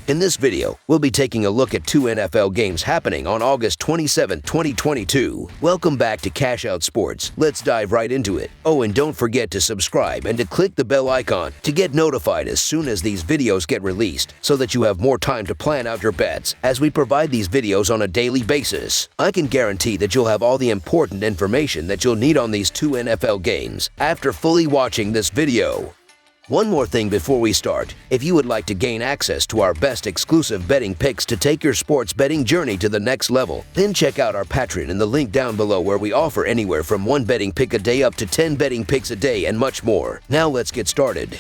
In this video, we'll be taking a look at two NFL games happening on August 27, 2022. Welcome back to Cash Out Sports. Let's dive right into it. Oh, and don't forget to subscribe and to click the bell icon to get notified as soon as these videos get released so that you have more time to plan out your bets as we provide these videos on a daily basis. I can guarantee that you'll have all the important information that you'll need on these two NFL games after fully watching this video. One more thing before we start. If you would like to gain access to our best exclusive betting picks to take your sports betting journey to the next level, then check out our Patreon in the link down below where we offer anywhere from 1 betting pick a day up to 10 betting picks a day and much more. Now let's get started.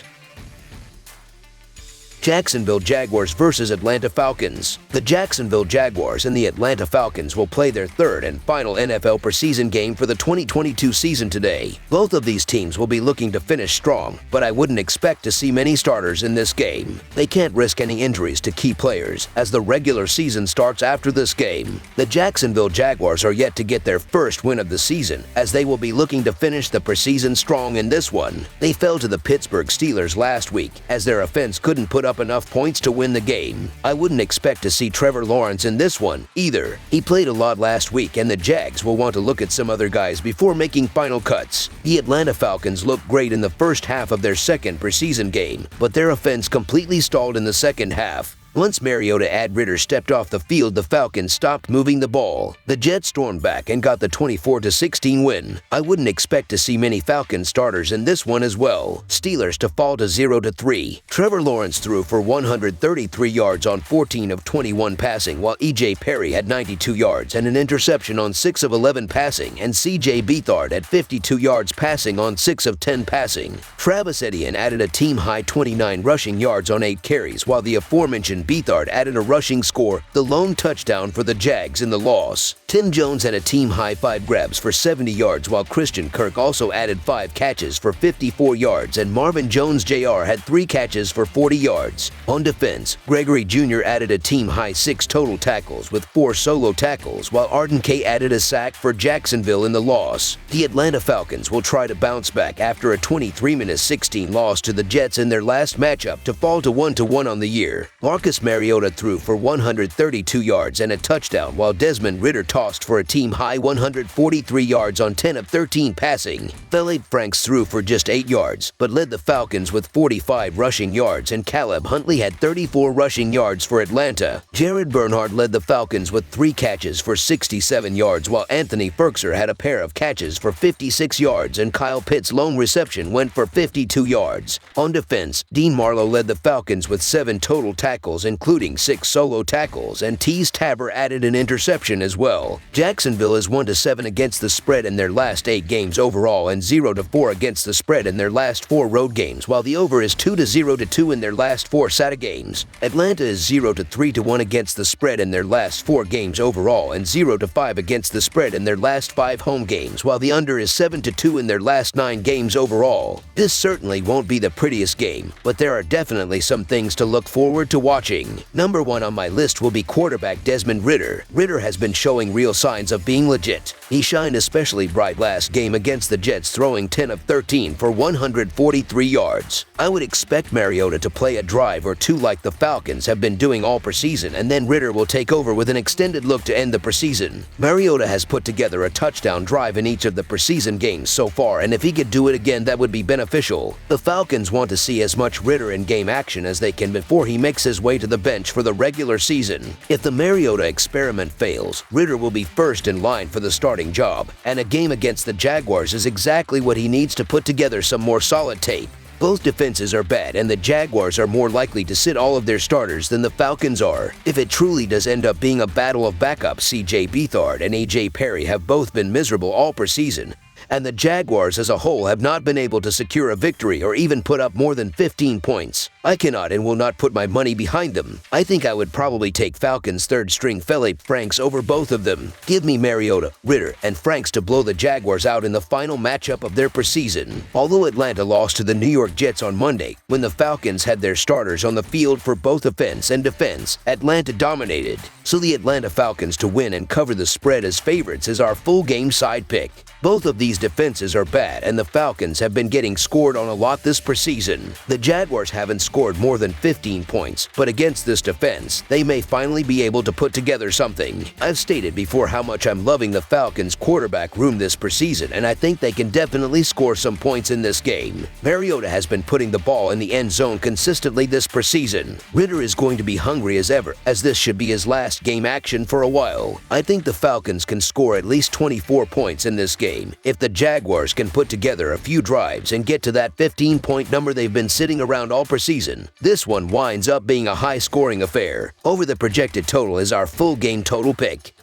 Jacksonville Jaguars versus Atlanta Falcons. The Jacksonville Jaguars and the Atlanta Falcons will play their third and final NFL preseason game for the 2022 season today. Both of these teams will be looking to finish strong, but I wouldn't expect to see many starters in this game. They can't risk any injuries to key players as the regular season starts after this game. The Jacksonville Jaguars are yet to get their first win of the season as they will be looking to finish the preseason strong in this one. They fell to the Pittsburgh Steelers last week as their offense couldn't put up enough points to win the game. I wouldn't expect to see Trevor Lawrence in this one either. He played a lot last week and the Jags will want to look at some other guys before making final cuts. The Atlanta Falcons looked great in the first half of their second preseason game, but their offense completely stalled in the second half. Once Mariota and Ritter stepped off the field, the Falcons stopped moving the ball. The Jets stormed back and got the 24-16 win. I wouldn't expect to see many Falcons starters in this one as well. Steelers to fall to 0-3. Trevor Lawrence threw for 133 yards on 14 of 21 passing, while E.J. Perry had 92 yards and an interception on 6 of 11 passing, and C.J. Beathard had 52 yards passing on 6 of 10 passing. Travis Etienne added a team-high 29 rushing yards on 8 carries, while the aforementioned Beathard added a rushing score, the lone touchdown for the Jags in the loss. Tim Jones had a team-high 5 grabs for 70 yards, while Christian Kirk also added 5 catches for 54 yards, and Marvin Jones Jr. had 3 catches for 40 yards. On defense, Gregory Jr. added a team-high 6 total tackles with 4 solo tackles, while Arden Kay added a sack for Jacksonville in the loss. The Atlanta Falcons will try to bounce back after a 23-16 loss to the Jets in their last matchup to fall to 1-1 on the year. Marcus Mariota threw for 132 yards and a touchdown, while Desmond Ritter tossed for a team-high 143 yards on 10 of 13 passing. Philip Franks threw for just 8 yards, but led the Falcons with 45 rushing yards, and Caleb Huntley had 34 rushing yards for Atlanta. Jared Bernhardt led the Falcons with 3 catches for 67 yards, while Anthony Firkser had a pair of catches for 56 yards, and Kyle Pitts' lone reception went for 52 yards. On defense, Dean Marlowe led the Falcons with 7 total tackles, including 6 solo tackles, and Teez Tabor added an interception as well. Jacksonville is 1-7 against the spread in their last 8 games overall and 0-4 against the spread in their last 4 road games, while the over is 2-0-2 in their last 4 SATA games. Atlanta is 0-3-1 against the spread in their last 4 games overall and 0-5 against the spread in their last 5 home games, while the under is 7-2 in their last 9 games overall. This certainly won't be the prettiest game, but there are definitely some things to look forward to watching. Number 1 on my list will be quarterback Desmond Ritter. Ritter has been showing real signs of being legit. He shined especially bright last game against the Jets, throwing 10 of 13 for 143 yards. I would expect Mariota to play a drive or 2 like the Falcons have been doing all preseason, and then Ritter will take over with an extended look to end the preseason. Mariota has put together a touchdown drive in each of the preseason games so far, and if he could do it again, that would be beneficial. The Falcons want to see as much Ritter in game action as they can before he makes his way to the bench for the regular season. If the Mariota experiment fails, Ritter will be first in line for the starting job, and a game against the Jaguars is exactly what he needs to put together some more solid tape. Both defenses are bad, and the Jaguars are more likely to sit all of their starters than the Falcons are. If it truly does end up being a battle of backups, C.J. Beathard and A.J. Perry have both been miserable all preseason, and the Jaguars as a whole have not been able to secure a victory or even put up more than 15 points. I cannot and will not put my money behind them. I think I would probably take Falcons' third-string Philip Franks over both of them. Give me Mariota, Ritter, and Franks to blow the Jaguars out in the final matchup of their preseason. Although Atlanta lost to the New York Jets on Monday, when the Falcons had their starters on the field for both offense and defense, Atlanta dominated. So the Atlanta Falcons to win and cover the spread as favorites is our full game side pick. Both of these Cincinnati's defenses are bad, and the Falcons have been getting scored on a lot this preseason. The Jaguars haven't scored more than 15 points, but against this defense, they may finally be able to put together something. I've stated before how much I'm loving the Falcons' quarterback room this preseason, and I think they can definitely score some points in this game. Mariota has been putting the ball in the end zone consistently this preseason. Ridder is going to be hungry as ever, as this should be his last game action for a while. I think the Falcons can score at least 24 points in this game if the Jaguars can put together a few drives and get to that 15-point number they've been sitting around all preseason. This one winds up being a high-scoring affair. Over the projected total is our full game total pick.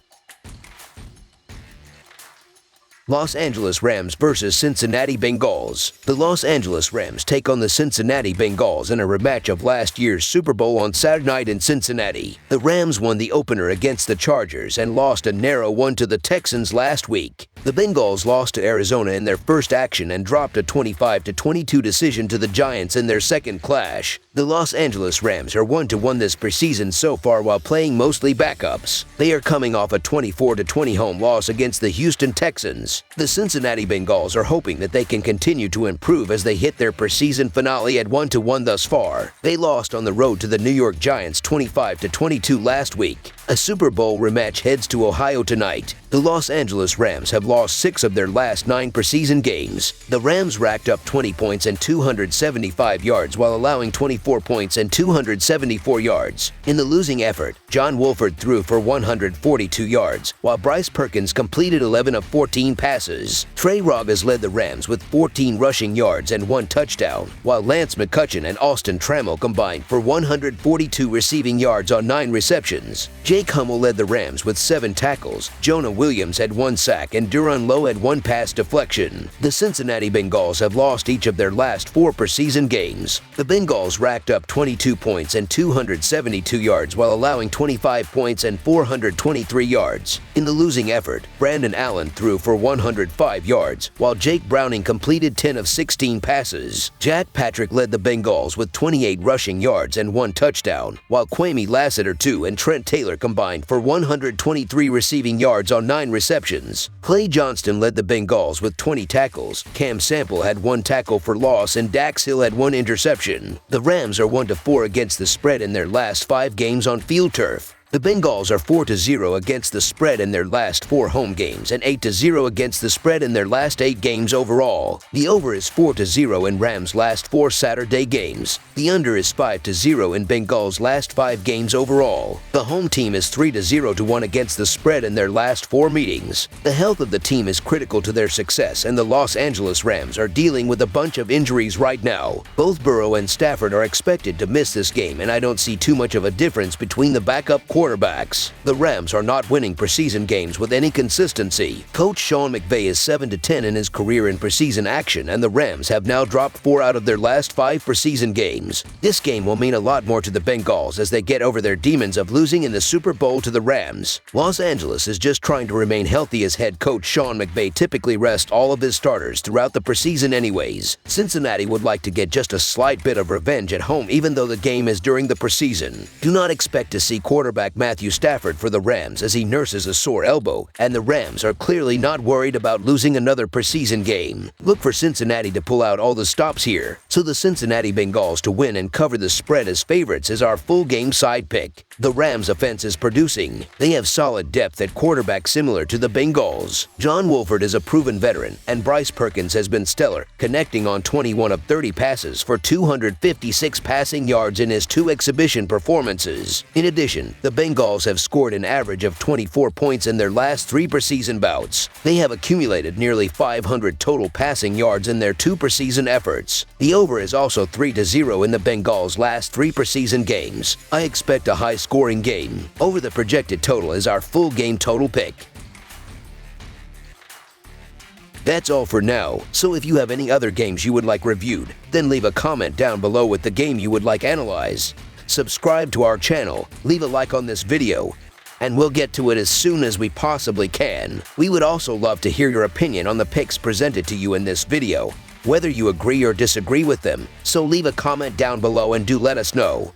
Los Angeles Rams versus Cincinnati Bengals. The Los Angeles Rams take on the Cincinnati Bengals in a rematch of last year's Super Bowl on Saturday night in Cincinnati. The Rams won the opener against the Chargers and lost a narrow one to the Texans last week. The Bengals lost to Arizona in their first action and dropped a 25-22 decision to the Giants in their second clash. The Los Angeles Rams are 1-1 this preseason so far while playing mostly backups. They are coming off a 24-20 home loss against the Houston Texans. The Cincinnati Bengals are hoping that they can continue to improve as they hit their preseason finale at 1-1 thus far. They lost on the road to the New York Giants 25-22 last week. A Super Bowl rematch heads to Ohio tonight. The Los Angeles Rams have lost 6 of their last 9 preseason games. The Rams racked up 20 points and 275 yards while allowing 24 points and 274 yards. In the losing effort, John Wolford threw for 142 yards, while Bryce Perkins completed 11 of 14 passes. Trey Ragas led the Rams with 14 rushing yards and 1 touchdown, while Lance McCutcheon and Austin Trammell combined for 142 receiving yards on 9 receptions. Jake Hummel led the Rams with 7 tackles. Jonah Williams had 1 sack and Duron Lowe had 1 pass deflection. The Cincinnati Bengals have lost each of their last 4 preseason games. The Bengals racked up 22 points and 272 yards while allowing 25 points and 423 yards. In the losing effort, Brandon Allen threw for 105 yards, while Jake Browning completed 10 of 16 passes. Jack Patrick led the Bengals with 28 rushing yards and 1 touchdown, while Kwame Lassiter II and Trent Taylor combined for 123 receiving yards on 9 receptions. Clay Johnston led the Bengals with 20 tackles. Cam Sample had 1 tackle for loss and Dax Hill had 1 interception. The Rams are 1-4 against the spread in their last 5 games on field turf. The Bengals are 4-0 against the spread in their last 4 home games and 8-0 against the spread in their last 8 games overall. The over is 4-0 in Rams' last 4 Saturday games. The under is 5-0 in Bengals' last 5 games overall. The home team is 3-0-1 against the spread in their last 4 meetings. The health of the team is critical to their success, and the Los Angeles Rams are dealing with a bunch of injuries right now. Both Burrow and Stafford are expected to miss this game, and I don't see too much of a difference between the backup quarterbacks. The Rams are not winning preseason games with any consistency. Coach Sean McVay is 7-10 in his career in preseason action, and the Rams have now dropped 4 out of their last 5 preseason games. This game will mean a lot more to the Bengals as they get over their demons of losing in the Super Bowl to the Rams. Los Angeles is just trying to remain healthy as head coach Sean McVay typically rests all of his starters throughout the preseason anyways. Cincinnati would like to get just a slight bit of revenge at home even though the game is during the preseason. Do not expect to see quarterback Matthew Stafford for the Rams as he nurses a sore elbow, and the Rams are clearly not worried about losing another preseason game. Look for Cincinnati to pull out all the stops here, so the Cincinnati Bengals to win and cover the spread as favorites is our full game side pick. The Rams offense is producing. They have solid depth at quarterback similar to the Bengals. John Wolford is a proven veteran, and Bryce Perkins has been stellar, connecting on 21 of 30 passes for 256 passing yards in his 2 exhibition performances. In addition, the Bengals have scored an average of 24 points in their last 3 preseason bouts. They have accumulated nearly 500 total passing yards in their 2 preseason efforts. The over is also 3-0 in the Bengals' last 3 preseason games. I expect a high-scoring game. Over the projected total is our full game total pick. That's all for now, so if you have any other games you would like reviewed, then leave a comment down below with the game you would like analyzed. Subscribe to our channel, leave a like on this video, and we'll get to it as soon as we possibly can. We would also love to hear your opinion on the picks presented to you in this video, whether you agree or disagree with them, so leave a comment down below and do let us know.